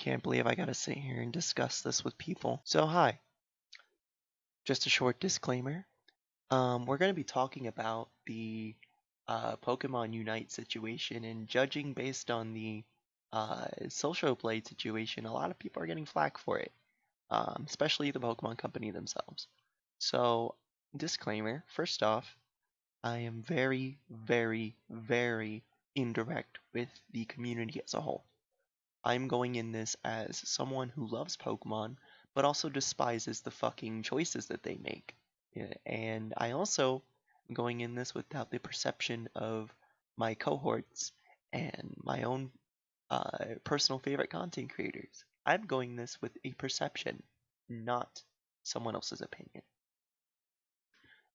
can't believe I gotta sit here and discuss this with people. So hi, just a short disclaimer. We're gonna be talking about the Pokemon Unite situation, and judging based on the social blade situation, a lot of people are getting flack for it, especially the Pokemon Company themselves. So, disclaimer, first off, I am very, very, very indirect with the community as a whole. I'm going in this as someone who loves Pokemon, but also despises the fucking choices that they make. Yeah, and I also am going in this without the perception of my cohorts and my own personal favorite content creators. I'm going this with a perception, not someone else's opinion.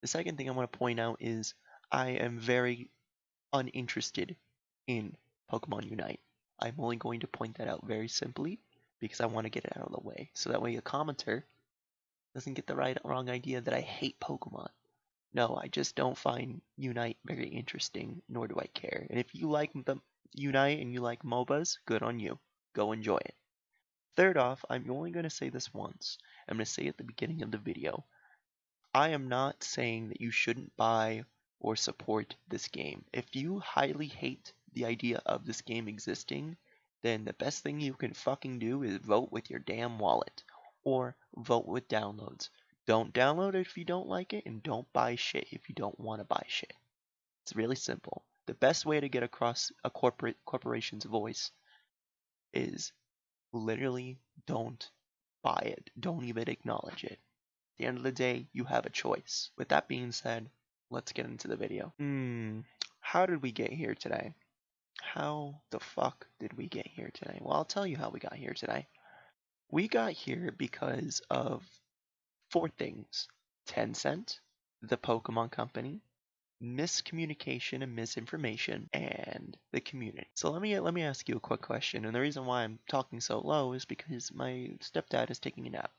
The second thing I want to point out is I am very uninterested in Pokemon Unite. I'm only going to point that out very simply because I want to get it out of the way. So that way a commenter doesn't get the wrong idea that I hate Pokemon. No, I just don't find Unite very interesting, nor do I care. And if you like the Unite and you like MOBAs, good on you. Go enjoy it. Third off, I'm only going to say this once. I'm going to say it at the beginning of the video. I am not saying that you shouldn't buy or support this game. If you highly hate the idea of this game existing, then the best thing you can fucking do is vote with your damn wallet. Or vote with downloads. Don't download it if you don't like it, and don't buy shit if you don't want to buy shit. It's really simple. The best way to get across a corporation's voice is literally don't buy it. Don't even acknowledge it. At the end of the day, you have a choice. With that being said, let's get into the video. How did we get here today? How the fuck did we get here today? Well, I'll tell you how we got here today. We got here because of four things: Tencent, the Pokemon Company, miscommunication and misinformation, and the community. So let me ask you a quick question, and the reason why I'm talking so low is because my stepdad is taking a nap.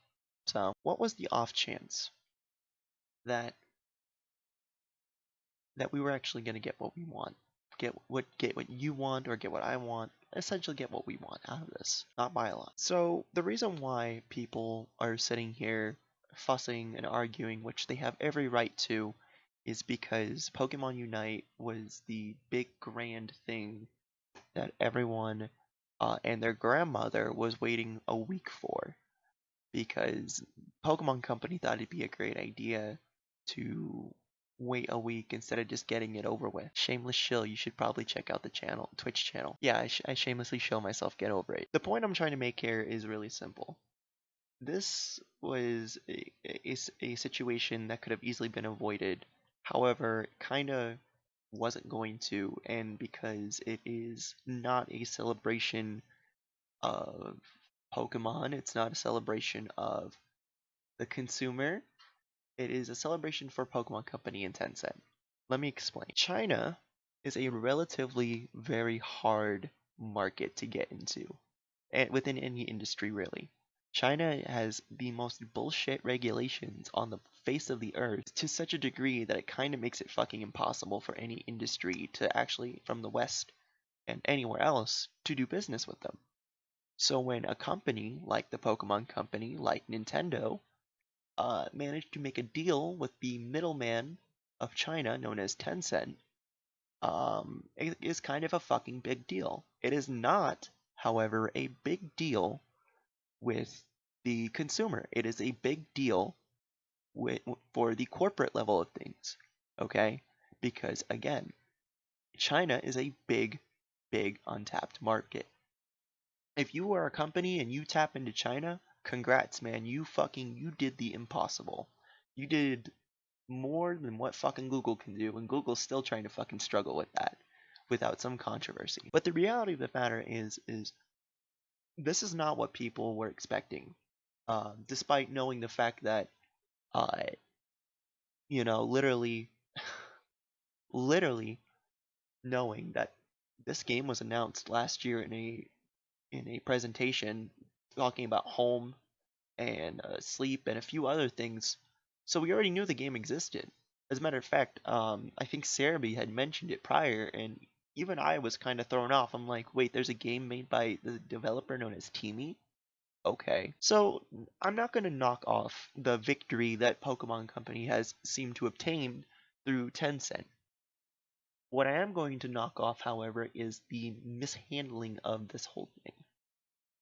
So, what was the off chance that we were actually going to get what we want? Get what you want, or get what I want? Essentially get what we want out of this, not buy a lot. So the reason why people are sitting here fussing and arguing, which they have every right to, is because Pokemon Unite was the big grand thing that everyone and their grandmother was waiting a week for, because Pokemon Company thought it'd be a great idea to wait a week instead of just getting it over with. Shameless shill, you should probably check out the Twitch channel. Yeah, I shamelessly show myself, get over it. The point I'm trying to make here is really simple. This was a situation that could have easily been avoided. However, kind of wasn't going to, and because it is not a celebration of Pokemon, it's not a celebration of the consumer, it is a celebration for Pokemon Company and Tencent. Let me explain. China is a relatively very hard market to get into, and within any industry really. China has the most bullshit regulations on the face of the earth to such a degree that it kind of makes it fucking impossible for any industry to actually, from the West and anywhere else, to do business with them. So when a company like the Pokemon Company, like Nintendo, managed to make a deal with the middleman of China known as Tencent, it is kind of a fucking big deal. It is not, however, a big deal with the consumer. It is a big deal for the corporate level of things, okay? Because again, China is a big, big untapped market. If you are a company and you tap into China, congrats, man. You did the impossible. You did more than what fucking Google can do, and Google's still trying to fucking struggle with that without some controversy. But the reality of the matter is this is not what people were expecting. Despite knowing the fact that, uh, literally, literally knowing that this game was announced last year in a presentation talking about home and sleep and a few other things. So we already knew the game existed. As a matter of fact, I think Cerebi had mentioned it prior, and even I was kind of thrown off. I'm like, wait, there's a game made by the developer known as Teamy? Okay. So I'm not going to knock off the victory that Pokemon Company has seemed to obtain through Tencent. What I am going to knock off, however, is the mishandling of this whole thing.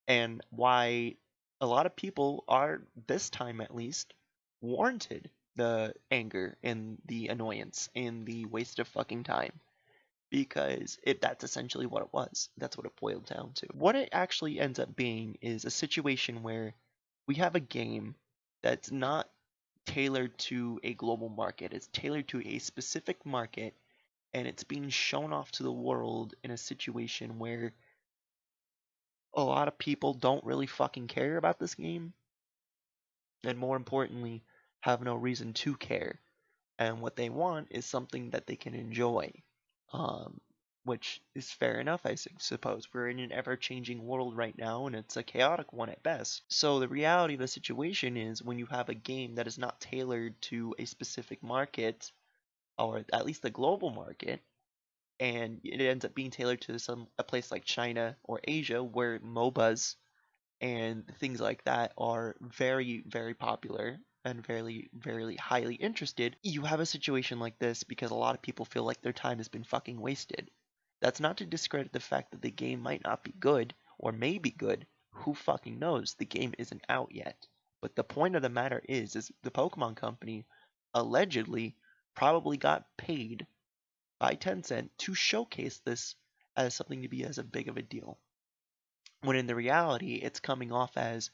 And why a lot of people are, this time at least, warranted the anger and the annoyance and the waste of fucking time. Because that's essentially what it was. That's what it boiled down to. What it actually ends up being is a situation where we have a game that's not tailored to a global market. It's tailored to a specific market, and it's being shown off to the world in a situation where a lot of people don't really fucking care about this game, and more importantly, have no reason to care. And what they want is something that they can enjoy, um, which is fair enough, I suppose. We're in an ever-changing world right now, and it's a chaotic one at best. So the reality of the situation is when you have a game that is not tailored to a specific market, or at least the global market, and it ends up being tailored to a place like China or Asia, where MOBAs and things like that are very, very popular and very, very highly interested, you have a situation like this because a lot of people feel like their time has been fucking wasted. That's not to discredit the fact that the game might not be good, or may be good. Who fucking knows? The game isn't out yet. But the point of the matter is the Pokemon Company allegedly probably got paid by Tencent to showcase this as something to be as a big of a deal. When in the reality, it's coming off as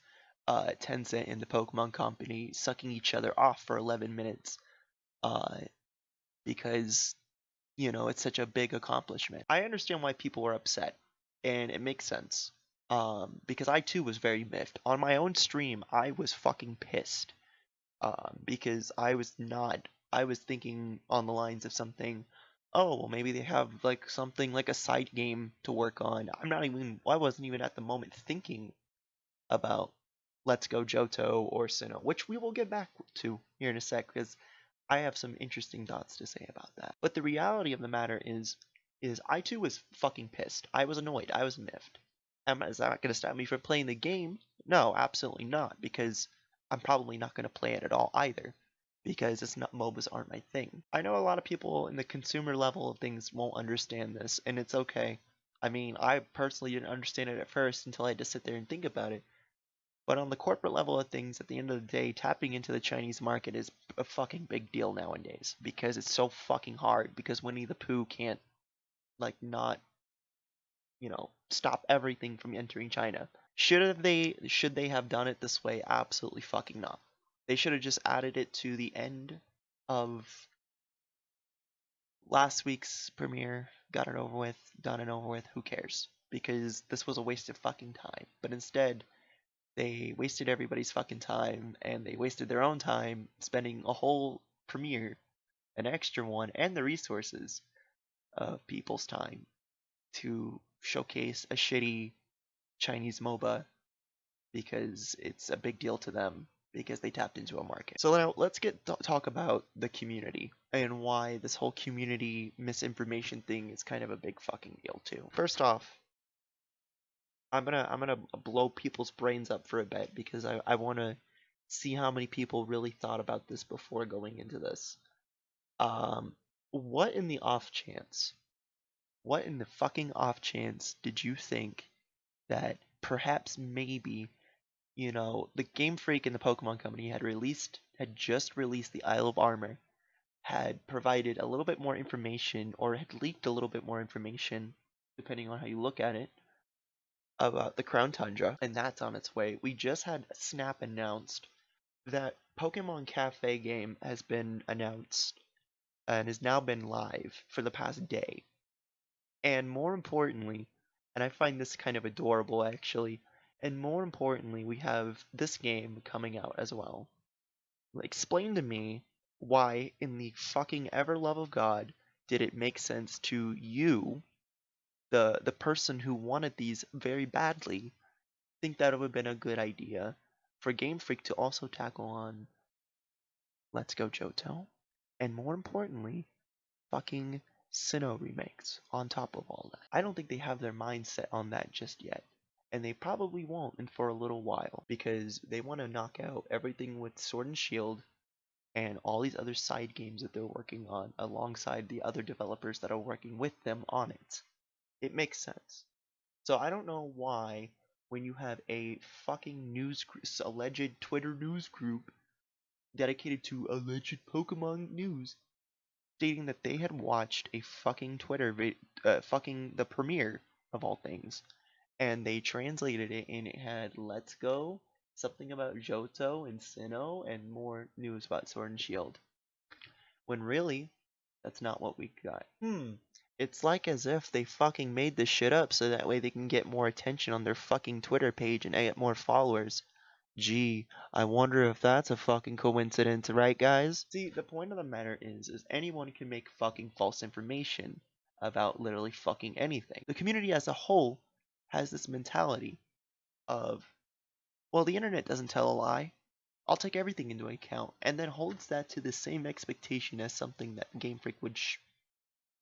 Tencent and the Pokemon Company sucking each other off for 11 minutes uh, because, it's such a big accomplishment. I understand why people were upset, and it makes sense. Because I too was very miffed. On my own stream, I was fucking pissed. Because I was thinking on the lines of something, oh, well, maybe they have like something like a side game to work on. I wasn't even at the moment thinking about Let's Go Johto or Sinnoh, which we will get back to here in a sec because I have some interesting thoughts to say about that. But the reality of the matter is I too was fucking pissed. I was annoyed. I was miffed. Is that going to stop me from playing the game? No, absolutely not, because I'm probably not going to play it at all either, because it's not MOBAs aren't my thing. I know a lot of people in the consumer level of things won't understand this, and it's okay. I mean, I personally didn't understand it at first until I had to sit there and think about it. But on the corporate level of things, at the end of the day, tapping into the Chinese market is a fucking big deal nowadays because it's so fucking hard because Winnie the Pooh can't, like, not, stop everything from entering China. Should they have done it this way? Absolutely fucking not. They should have just added it to the end of last week's premiere, got it over with, done and over with, who cares? Because this was a waste of fucking time. But instead, they wasted everybody's fucking time, and they wasted their own time spending a whole premiere, an extra one, and the resources of people's time to showcase a shitty Chinese MOBA because it's a big deal to them because they tapped into a market. So now let's talk about the community and why this whole community misinformation thing is kind of a big fucking deal too. First off, I'm gonna blow people's brains up for a bit because I want to see how many people really thought about this before going into this. Um, what in the off chance? What in the fucking off chance did you think that perhaps maybe, the Game Freak and the Pokemon Company had just released the Isle of Armor, had provided a little bit more information or had leaked a little bit more information, depending on how you look at it, about the Crown Tundra, and that's on its way. We just had Snap announced that Pokemon Cafe game has been announced and has now been live for the past day. And more importantly, and I find this kind of adorable actually, and more importantly, we have this game coming out as well. Explain to me why, in the fucking ever love of God, did it make sense to you, the person who wanted these very badly, think that it would have been a good idea for Game Freak to also tackle on Let's Go Johto, and more importantly, fucking Sinnoh remakes on top of all that. I don't think they have their mindset on that just yet. And they probably won't and for a little while because they want to knock out everything with Sword and Shield and all these other side games that they're working on alongside the other developers that are working with them on it. It makes sense. So I don't know why when you have a fucking alleged Twitter news group dedicated to alleged Pokemon news stating that they had watched a fucking fucking the premiere of all things, and they translated it and it had "Let's Go," something about Johto and Sinnoh, and more news about Sword and Shield. When really, that's not what we got. It's like as if they fucking made this shit up so that way they can get more attention on their fucking Twitter page and get more followers. Gee, I wonder if that's a fucking coincidence, right guys? See, the point of the matter is anyone can make fucking false information about literally fucking anything. The community as a whole has this mentality of, well, the internet doesn't tell a lie. I'll take everything into account, and then holds that to the same expectation as something that Game Freak would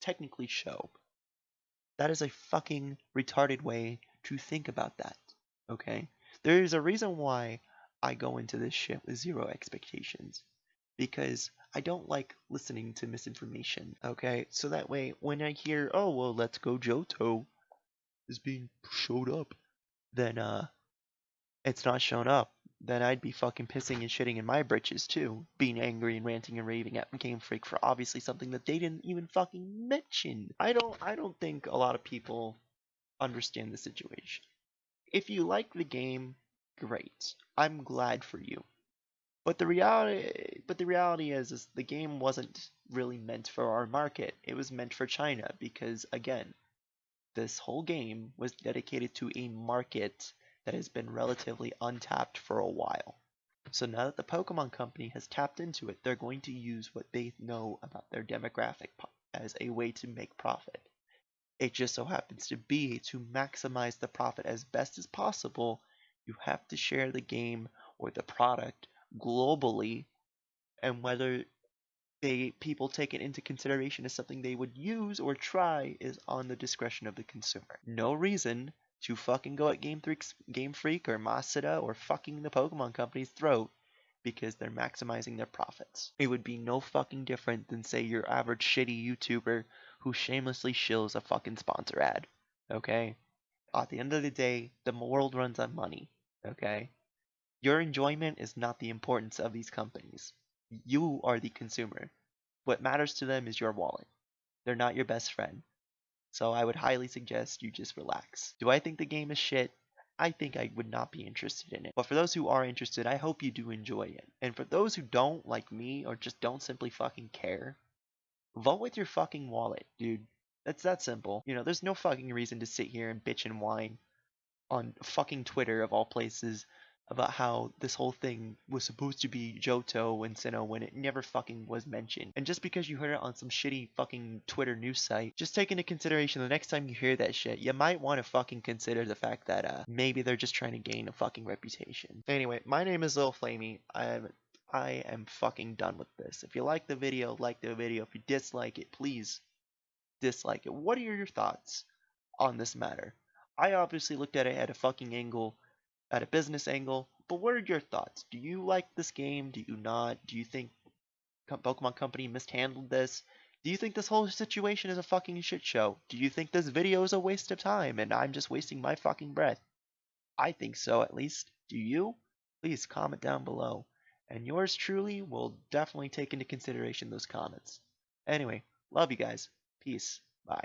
technically show. That is a fucking retarded way to think about that, okay? There is a reason why I go into this shit with zero expectations. Because I don't like listening to misinformation, okay? So that way, when I hear, oh, well, Let's Go Johto is being showed up, then, it's not shown up. Then I'd be fucking pissing and shitting in my britches too, being angry and ranting and raving at Game Freak for obviously something that they didn't even fucking mention. I don't think a lot of people understand the situation. If you like the game, great. I'm glad for you. But the reality is the game wasn't really meant for our market. It was meant for China because again, this whole game was dedicated to a market that has been relatively untapped for a while. So now that the Pokemon Company has tapped into it, they're going to use what they know about their demographic as a way to make profit. It just so happens to be to maximize the profit as best as possible, you have to share the game or the product globally, and whether people take it into consideration as something they would use or try is on the discretion of the consumer. No reason to fucking go at Game Freak or Masada or fucking the Pokemon Company's throat because they're maximizing their profits. It would be no fucking different than say your average shitty YouTuber who shamelessly shills a fucking sponsor ad. Okay? At the end of the day, the world runs on money. Okay? Your enjoyment is not the importance of these companies. You are the consumer. What matters to them is your wallet. They're not your best friend. So I would highly suggest you just relax. Do I think the game is shit? I think I would not be interested in it. But for those who are interested, I hope you do enjoy it. And for those who don't, like me, or just don't simply fucking care, vote with your fucking wallet, dude. That's that simple. There's no fucking reason to sit here and bitch and whine on fucking Twitter of all places about how this whole thing was supposed to be Johto and Sinnoh when it never fucking was mentioned. And just because you heard it on some shitty fucking Twitter news site, just take into consideration the next time you hear that shit, you might want to fucking consider the fact that maybe they're just trying to gain a fucking reputation. Anyway, my name is Lil Flamey. I am fucking done with this. If you like the video, like the video. If you dislike it, please dislike it. What are your thoughts on this matter? I obviously looked at it at a fucking angle, at a business angle, but what are your thoughts? Do you like this game? Do you not? Do you think Pokemon Company mishandled this? Do you think this whole situation is a fucking shit show? Do you think this video is a waste of time and I'm just wasting my fucking breath? I think so, at least. Do you? Please comment down below. And yours truly will definitely take into consideration those comments. Anyway, love you guys. Peace. Bye.